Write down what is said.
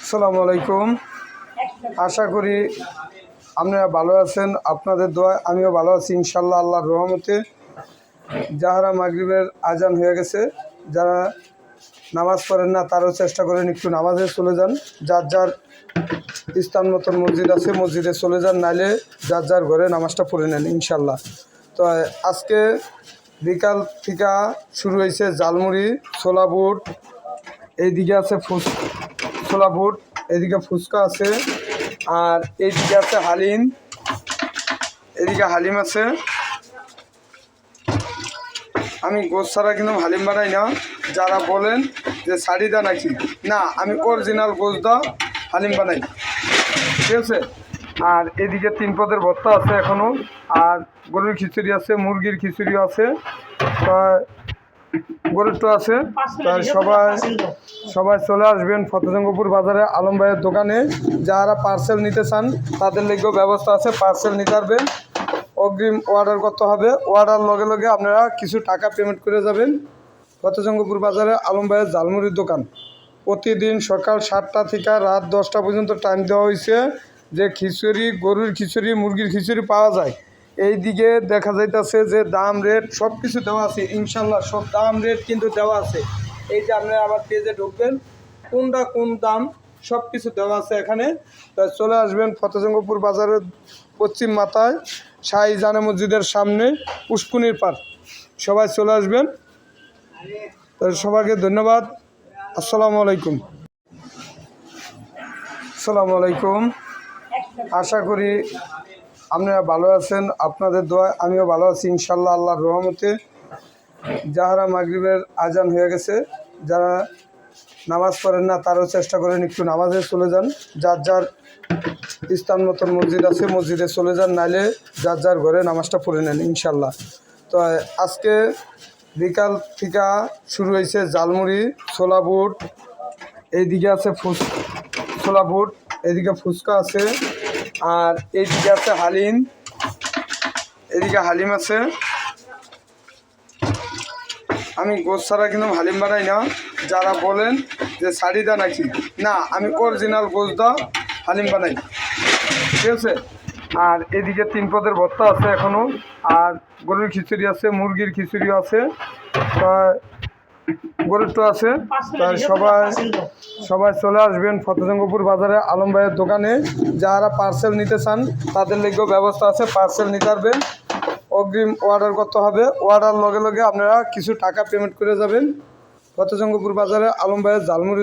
আসসালামু আলাইকুম। আশা করি আপনারা ভালো আছেন। আপনাদের দোয়ায় আমিও ভালো আছি ইনশাল্লাহ, আল্লাহর রহমতে। যাহারা মাগরিবের আজান হয়ে গেছে, যারা নামাজ পড়েন না তারাও চেষ্টা করেন একটু নামাজে চলে যান। যার যার স্থান মতন মসজিদ আছে মসজিদে চলে যান, নাইলে যার যার ঘরে নামাজটা পড়ে নেন ইনশাল্লাহ। তো আজকে বিকাল থেকে শুরু হয়েছে জালমুড়ি, ছোলা বুট, এইদিকে আছে ছোলা বুট, এদিকে ফুচকা আছে, আর এইদিকে আছে হালিম, এদিকে হালিম আছে। আমি গোশ ছাড়া কিন্তু হালিম বানাই না। যারা বলেন যে শাড়ি দা নাকি, না, আমি অরিজিনাল গোশ দা হালিম বানাই, ঠিক আছে। আর এদিকে 3 পদের ভর্তা আছে এখনও, আর গরুর খিচুড়ি আছে, মুরগির খিচুড়িও আছে, তা গরুরটা আছে। তাই সবাই চলে আসবেন ফতেজঙ্গপুর বাজারে আলম ভাইয়ের দোকানে। যারা পার্সেল নিতে চান তাদের লেগেও ব্যবস্থা আছে, পার্সেল নিতে পারবেন। অগ্রিম অর্ডার করতে হবে, অর্ডার লগে লগে আপনারা কিছু টাকা পেমেন্ট করে যাবেন। ফতেজঙ্গপুর বাজারে আলম ভাইয়ের ঝালমুড়ির দোকান। প্রতিদিন সকাল 7টা থেকে রাত 10টা পর্যন্ত টাইম দেওয়া হয়েছে, যে খিচুড়ি, গরুর খিচুড়ি, মুরগির খিচুড়ি পাওয়া যায়। এই দিকে দেখা যাইতেছে যে দাম রেট সব কিছু দেওয়া আছে ইনশাল্লাহ, সব দাম রেট কিন্তু দেওয়া আছে। এই যে আপনারা আমার পেজে ঢুকবেন, কোনটা কোন দাম সব কিছু দেওয়া আছে এখানে। তাই চলে আসবেন ফতেজঙ্গপুর বাজারের পশ্চিম মাথায় শাহী জানে মসজিদের সামনে পুষ্কুনির পার। সবাই চলে আসবেন। তাই সবাইকে ধন্যবাদ। আসসালামু আলাইকুম। আসসালামু আলাইকুম। আশা করি আপনারা ভালো আছেন। আপনাদের দোয়ায় আমিও ভালো আছি ইনশাল্লাহ, আল্লাহর রহমতে। যাহারা মাগরিবের আজান হয়ে গেছে, যারা নামাজ পড়েন না তারাও চেষ্টা করেন একটু নামাজে চলে যান। যার যার স্থান মতন মসজিদ আছে মসজিদে চলে যান, নাইলে যার যার ঘরে নামাজটা পড়ে নেন ইনশাল্লাহ। তো আজকে বিকাল থেকে শুরু হয়েছে জালমুড়ি, ছোলা বুট, এইদিকে আছে ছোলা বুট, এদিকে ফুচকা আছে, আর এইদিকে আছে হালিম, এদিকে হালিম আছে। আমি গোশ ছাড়া কিন্তু হালিম বানাই না। যারা বলেন যে শাড়ি দা নাকি, না, আমি অরিজিনাল গোশ দা হালিম বানাই, ঠিক আছে। আর এদিকে 3 পদের ভর্তা আছে এখনও, আর গরুর খিচুড়ি আছে, মুরগির খিচুড়িও আছে, তা গরুরটা আছে। তাই সবাই চলে আসবেন ফতেজঙ্গপুর বাজারে আলম ভাইয়ের দোকানে। যারা পার্সেল নিতে চান তাদের লেগেও ব্যবস্থা আছে, পার্সেল নিতে পারবেন। অগ্রিম অর্ডার করতে হবে, অর্ডার লগে লগে আপনারা কিছু টাকা পেমেন্ট করে যাবেন। ফতেজঙ্গপুর বাজারে আলম ভাইয়ের ঝালমুড়ি।